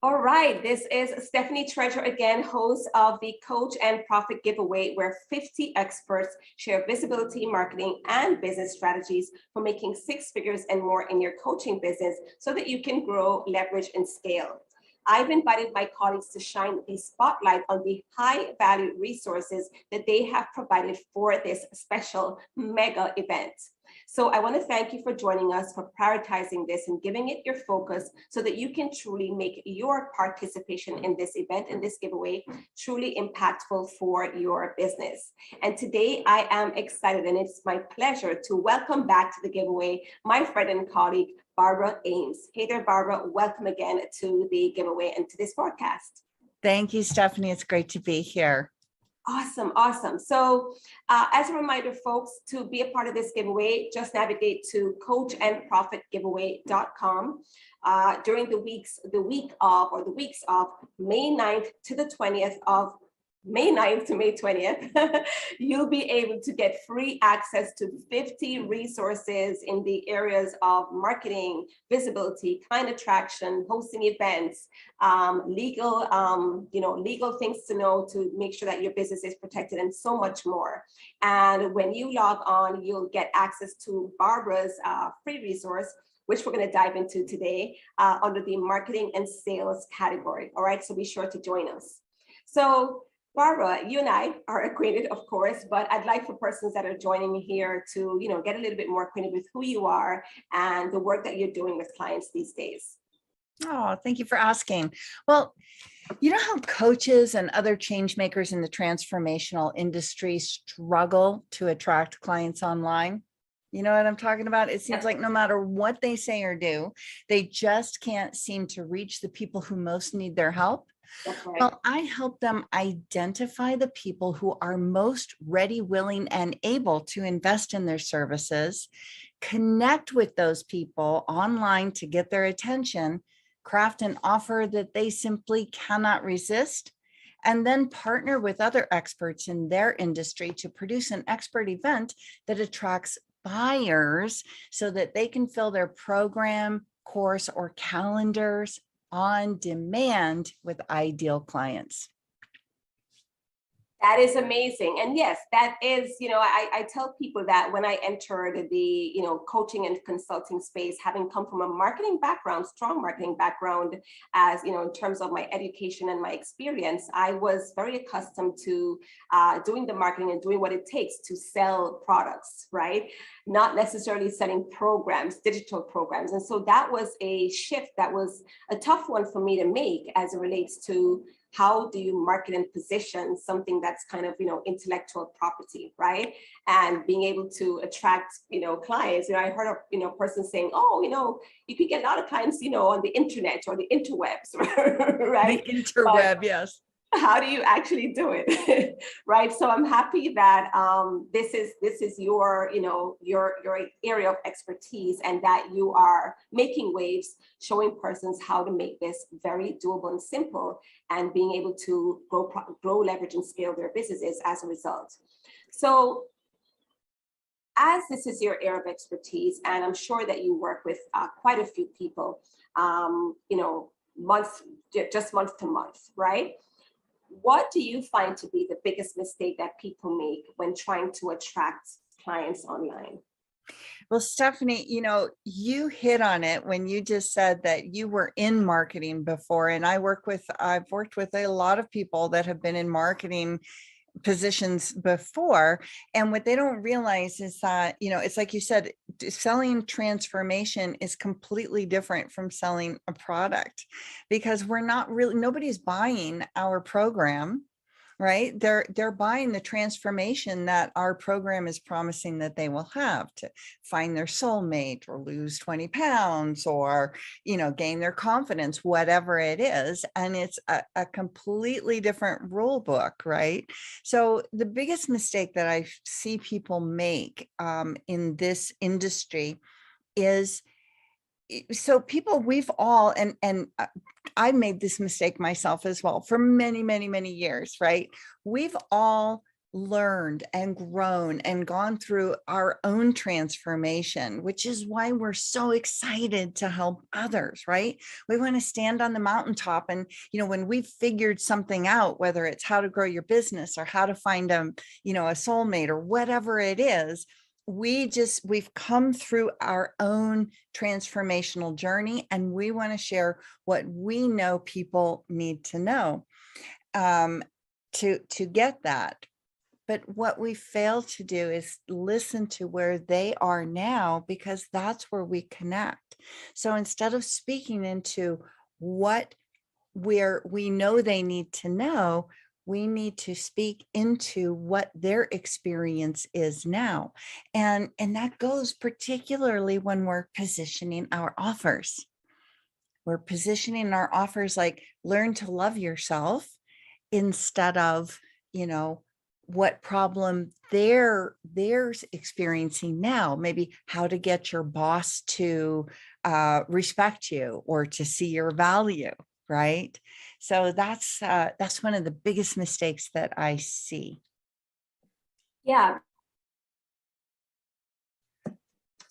All right, this is Stephanie Treasure again, host of the Coach and Profit Giveaway, where 50 experts share visibility, marketing, and business strategies for making six figures and more in your coaching business so that you can grow, leverage, and scale. I've invited my colleagues to shine the spotlight on the high value resources that they have provided for this special mega event. So I want to thank you for joining us, for prioritizing this and giving it your focus so that you can truly make your participation in this event and this giveaway truly impactful for your business. And today I am excited and it's my pleasure to welcome back to the giveaway my friend and colleague, Barbara Ames. Hey there, Barbara. Welcome again to the giveaway and to this podcast. Thank you, Stephanie. It's great to be here. Awesome, awesome. So as a reminder, folks, to be a part of this giveaway, just navigate to coachandprofitgiveaway.com during the weeks of May 9th to the 20th of May 9th to May 20th, you'll be able to get free access to 50 resources in the areas of marketing, visibility, client attraction, hosting events, legal things to know to make sure that your business is protected, and so much more. And when you log on, you'll get access to Barbara's free resource, which we're going to dive into today under the marketing and sales category. All right, so be sure to join us. So Barbara, you and I are acquainted, of course, but I'd like for persons that are joining me here to, get a little bit more acquainted with who you are and the work that you're doing with clients these days. Oh, thank you for asking. Well, you know how coaches and other change makers in the transformational industry struggle to attract clients online? You know what I'm talking about? It seems like no matter what they say or do, they just can't seem to reach the people who most need their help. Right. Well, I help them identify the people who are most ready, willing, and able to invest in their services, connect with those people online to get their attention, craft an offer that they simply cannot resist, and then partner with other experts in their industry to produce an expert event that attracts buyers so that they can fill their program, course, or calendars on demand with ideal clients. That is amazing. And yes, that is, I tell people that when I entered the, coaching and consulting space, having come from a marketing background, strong marketing background, as, in terms of my education and my experience, I was very accustomed to doing the marketing and doing what it takes to sell products, right? Not necessarily selling programs, digital programs. And so that was a shift that was a tough one for me to make as it relates to how do you market and position something that's kind of, intellectual property, right? And being able to attract, clients. I heard a person saying, oh, you could get a lot of clients, on the internet or the interwebs, right? The interweb, yes. How do you actually do it? Right. So I'm happy that this is your area of expertise, and that you are making waves, showing persons how to make this very doable and simple, and being able to grow, leverage, and scale their businesses as a result. So as this is your area of expertise, and I'm sure that you work with quite a few people, month to month, right? What do you find to be the biggest mistake that people make when trying to attract clients online? Well, Stephanie, you hit on it when you just said that you were in marketing before, and I've worked with a lot of people that have been in marketing positions before. And what they don't realize is that, it's like you said, selling transformation is completely different from selling a product, because nobody's buying our program, right? They're buying the transformation that our program is promising that they will have to find their soulmate, or lose 20 pounds, or, gain their confidence, whatever it is. And it's a completely different rule book, right? So the biggest mistake that I see people make in this industry is, so people, we've all, and I made this mistake myself as well for many, many, many years, right? We've all learned and grown and gone through our own transformation, which is why we're so excited to help others, right? We want to stand on the mountaintop. And, when we've figured something out, whether it's how to grow your business or how to find a soulmate or whatever it is, we've come through our own transformational journey, and we want to share what we know people need to know to get that. But what we fail to do is listen to where they are now, because that's where we connect. So instead of speaking into where we know they need to know, we need to speak into what their experience is now. And that goes particularly when we're positioning our offers. We're positioning our offers like learn to love yourself, instead of, what problem they're experiencing now, maybe how to get your boss to respect you or to see your value, right? So that's one of the biggest mistakes that I see. Yeah.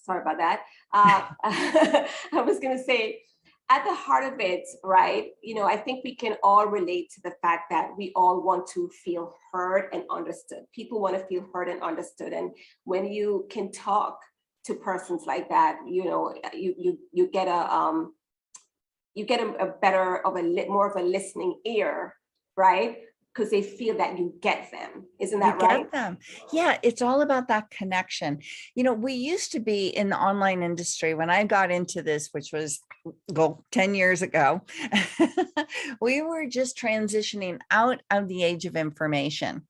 Sorry about that. I was going to say, at the heart of it, right, I think we can all relate to the fact that we all want to feel heard and understood. People want to feel heard and understood. And when you can talk to persons like that, you get more of a listening ear, right? Because they feel that you get them. Isn't that right? Get them. Yeah, it's all about that connection. We used to be in the online industry when I got into this, which was 10 years ago. We were just transitioning out of the age of information.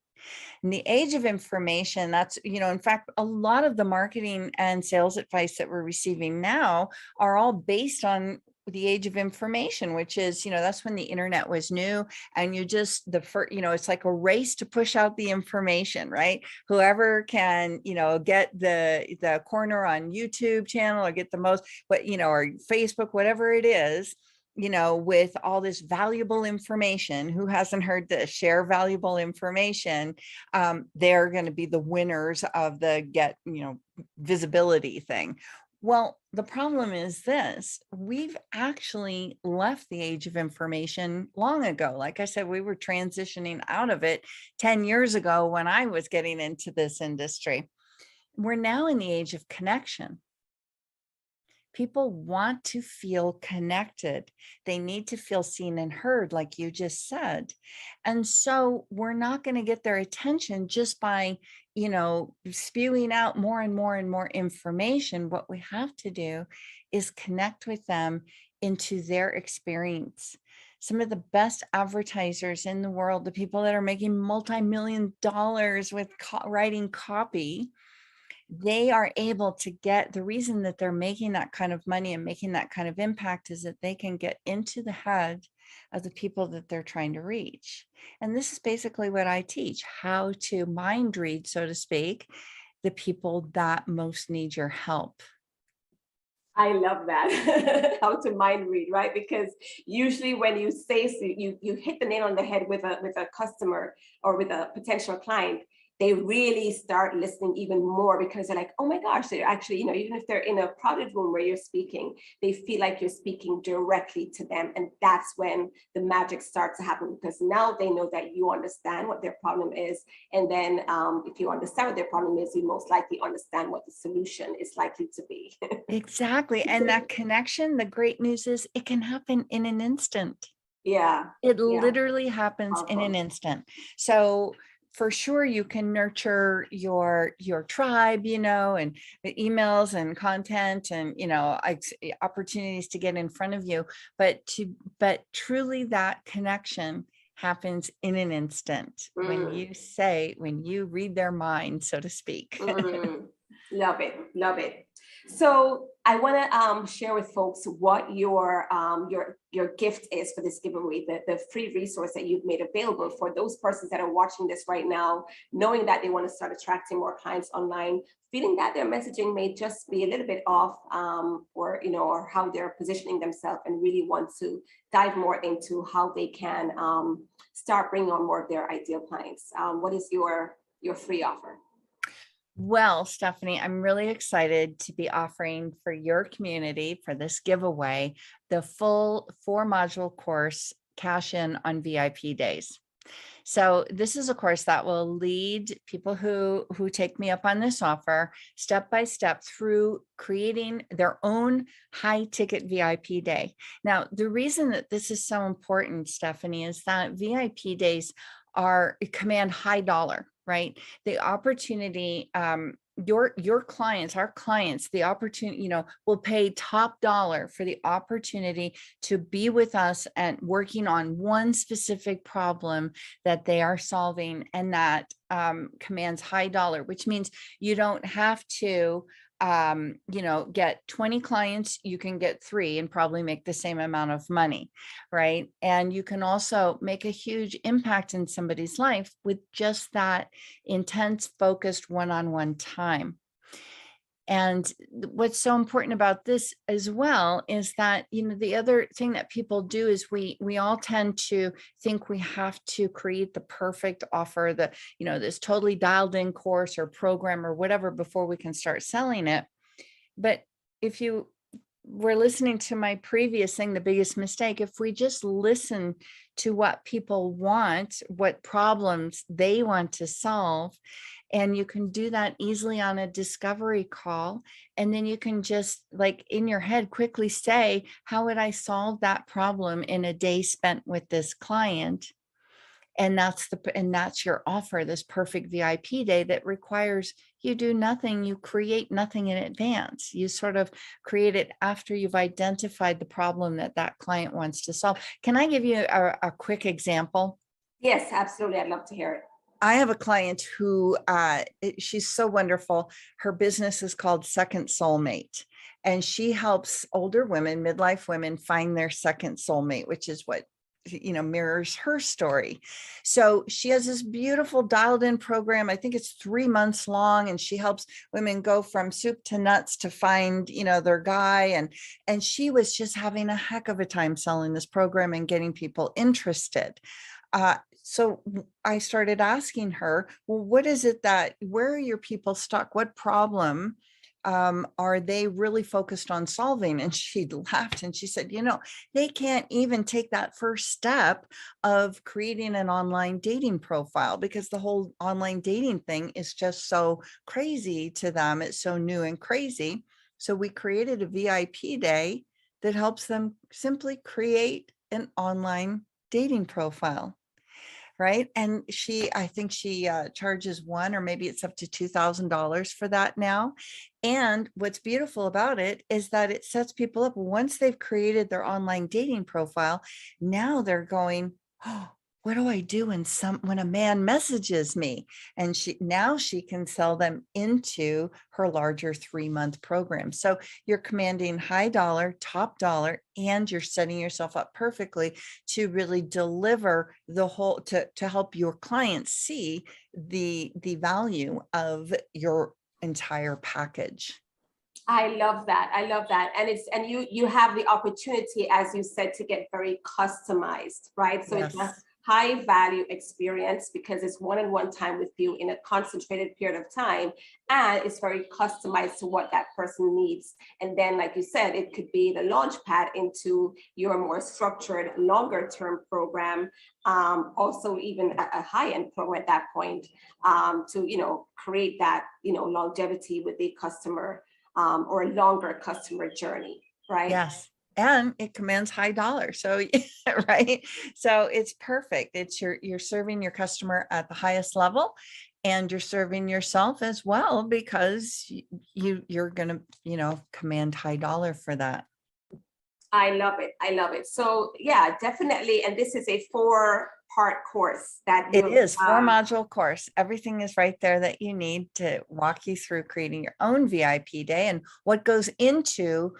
In the age of information, that's, in fact, a lot of the marketing and sales advice that we're receiving now are all based on the age of information, which is, that's when the internet was new, and it's like a race to push out the information, right? Whoever can, get the corner on YouTube channel or get the most, or Facebook, whatever it is, with all this valuable information. Who hasn't heard this? Share valuable information. They're going to be the winners of the visibility thing. Well, the problem is this: we've actually left the age of information long ago. Like I said, we were transitioning out of it 10 years ago when I was getting into this industry. We're now in the age of connection. People want to feel connected. They need to feel seen and heard, like you just said. And so we're not going to get their attention just by, spewing out more and more and more information. What we have to do is connect with them into their experience. Some of the best advertisers in the world, the people that are making multi-million dollars with writing copy, they are able to get, the reason that they're making that kind of money and making that kind of impact is that they can get into the head of the people that they're trying to reach. And this is basically what I teach: how to mind read, so to speak, the people that most need your help. I love that. How to mind read, right? Because usually when you say so, you hit the nail on the head with a customer or with a potential client, they really start listening even more, because they're like, oh my gosh, they're actually, even if they're in a crowded room where you're speaking, they feel like you're speaking directly to them. And that's when the magic starts to happen, because now they know that you understand what their problem is. And then if you understand what their problem is, you most likely understand what the solution is likely to be. Exactly. And that connection, the great news is it can happen in an instant. Yeah. It Yeah. literally happens in an instant. So for sure, you can nurture your tribe, and the emails and content and, opportunities to get in front of you. But truly that connection happens in an instant when you read their mind, so to speak. Love it. Love it. So I want to share with folks what your gift is for this giveaway, the free resource that you've made available for those persons that are watching this right now, knowing that they want to start attracting more clients online, feeling that their messaging may just be a little bit off, or how they're positioning themselves, and really want to dive more into how they can start bringing on more of their ideal clients. What is your your free offer? Well, Stephanie, I'm really excited to be offering for your community for this giveaway, the full 4-module course, Cash In on VIP Days. So this is a course that will lead people who take me up on this offer step by step through creating their own high ticket VIP day. Now, the reason that this is so important, Stephanie, is that VIP days command high dollar, right? The opportunity, your clients, our clients, the opportunity, will pay top dollar for the opportunity to be with us and working on one specific problem that they are solving, and that commands high dollar, which means you don't have to get 20 clients. You can get 3 and probably make the same amount of money, right? And you can also make a huge impact in somebody's life with just that intense, focused one-on-one time. And what's so important about this as well is that, the other thing that people do is we all tend to think we have to create the perfect offer, this totally dialed in course or program or whatever before we can start selling it. But if you were listening to my previous thing, the biggest mistake, if we just listen to what people want, what problems they want to solve, and you can do that easily on a discovery call. And then you can just, like, in your head quickly say, how would I solve that problem in a day spent with this client? And that's your offer, this perfect VIP day that requires you do nothing, you create nothing in advance. You sort of create it after you've identified the problem that client wants to solve. Can I give you a quick example? Yes, absolutely. I'd love to hear it. I have a client who she's so wonderful. Her business is called Second Soulmate, and she helps older women, midlife women, find their second soulmate, which is what mirrors her story. So she has this beautiful dialed in program. I think it's 3 months long, and she helps women go from soup to nuts to find, their guy. And she was just having a heck of a time selling this program and getting people interested. So I started asking her, well, what is it where are your people stuck? What problem are they really focused on solving? And she laughed and she said, they can't even take that first step of creating an online dating profile, because the whole online dating thing is just so crazy to them. It's so new and crazy. So we created a VIP day that helps them simply create an online dating profile. Right. And I think she charges $1,000 or maybe it's up to $2,000 for that now. And what's beautiful about it is that it sets people up once they've created their online dating profile. Now they're going, oh, what do I do when a man messages me? And she can sell them into her larger 3-month program. So you're commanding high dollar, top dollar, and you're setting yourself up perfectly to really deliver the whole, to help your clients see the value of your entire package. I love that. I love that. And you have the opportunity, as you said, to get very customized, right? So Yes. it's a high value experience because it's one-on-one time with you in a concentrated period of time, and it's very customized to what that person needs. And then, like you said, it could be the launch pad into your more structured, longer term program. Also even a high-end program at that point, to create that longevity with the customer, or a longer customer journey, right? Yes. And it commands high dollar. So, right. So it's perfect. It's you're serving your customer at the highest level, and you're serving yourself as well, because you're going to, command high dollar for that. I love it. I love it. So yeah, definitely. And this is a 4-part course that it is 4-module course. Everything is right there that you need to walk you through creating your own VIP day and what goes into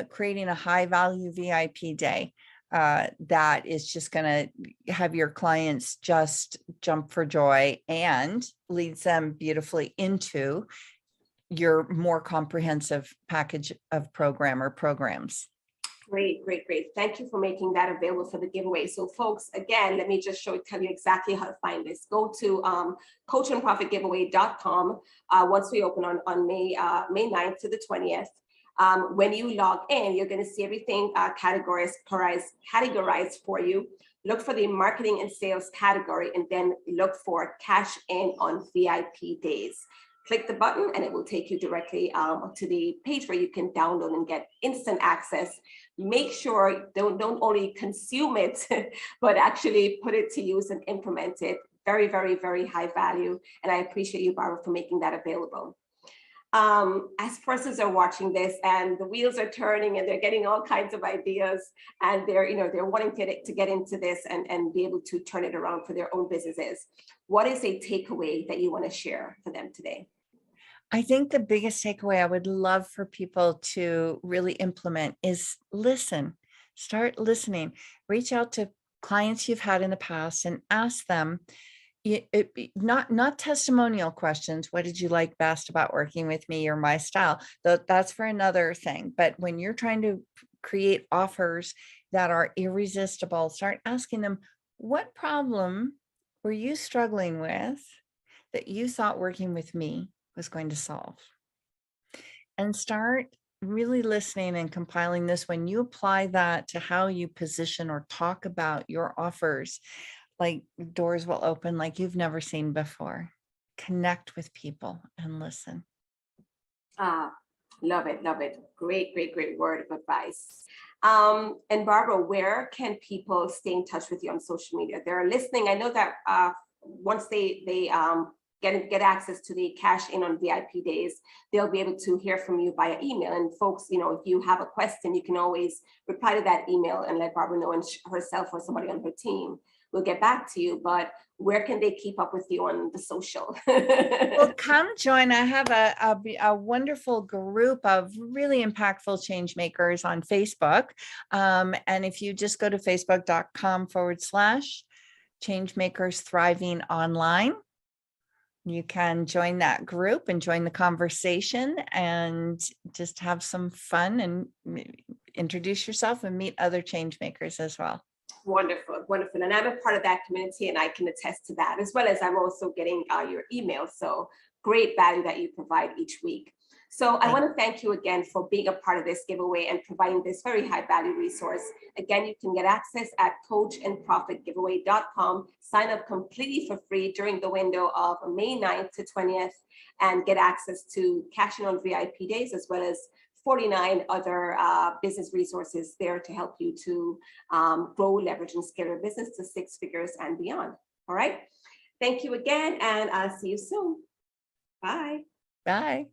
creating a high value VIP day that is just going to have your clients just jump for joy and leads them beautifully into your more comprehensive package of program or programs. Great, great, great. Thank you for making that available for the giveaway. So folks, again, let me just tell you exactly how to find this. Go to coachandprofitgiveaway.com once we open on May 9th to the 20th. When you log in, you're going to see everything categorized for you. Look for the marketing and sales category, and then look for cash in on VIP days. Click the button and it will take you directly to the page where you can download and get instant access. Make sure don't only consume it, but actually put it to use and implement it. Very, very, very high value. And I appreciate you, Barbara, for making that available. As persons are watching this and the wheels are turning and they're getting all kinds of ideas and they're wanting to get into this and be able to turn it around for their own businesses. What is a takeaway that you want to share for them today? I think the biggest takeaway I would love for people to really implement is listen. Start listening. Reach out to clients you've had in the past and ask them, not testimonial questions. What did you like best about working with me or my style? That's for another thing. But when you're trying to create offers that are irresistible, start asking them, what problem were you struggling with that you thought working with me was going to solve? And start really listening and compiling this. When you apply that to how you position or talk about your offers, like doors will open like you've never seen before. Connect with people and listen. Love it, love it. Great, great, great word of advice. And Barbara, where can people stay in touch with you on social media? They're listening. I know that once they get access to the cash in on VIP days, they'll be able to hear from you via email. And folks, if you have a question, you can always reply to that email and let Barbara know, and herself or somebody on her team will get back to you. But where can they keep up with you on the social? Well, come join. I have a wonderful group of really impactful change makers on Facebook. And if you just go to facebook.com/changemakers thriving online, you can join that group and join the conversation and just have some fun and introduce yourself and meet other change makers as well. Wonderful, wonderful. And I'm a part of that community and I can attest to that, as well as I'm also getting your emails. So great value that you provide each week. So I want to thank you again for being a part of this giveaway and providing this very high value resource. Again, you can get access at coachandprofitgiveaway.com. Sign up completely for free during the window of May 9th to 20th and get access to cashing on VIP days, as well as 49 other business resources there to help you to grow, leverage, and scale your business to 6 figures and beyond. All right. Thank you again, and I'll see you soon. Bye. Bye.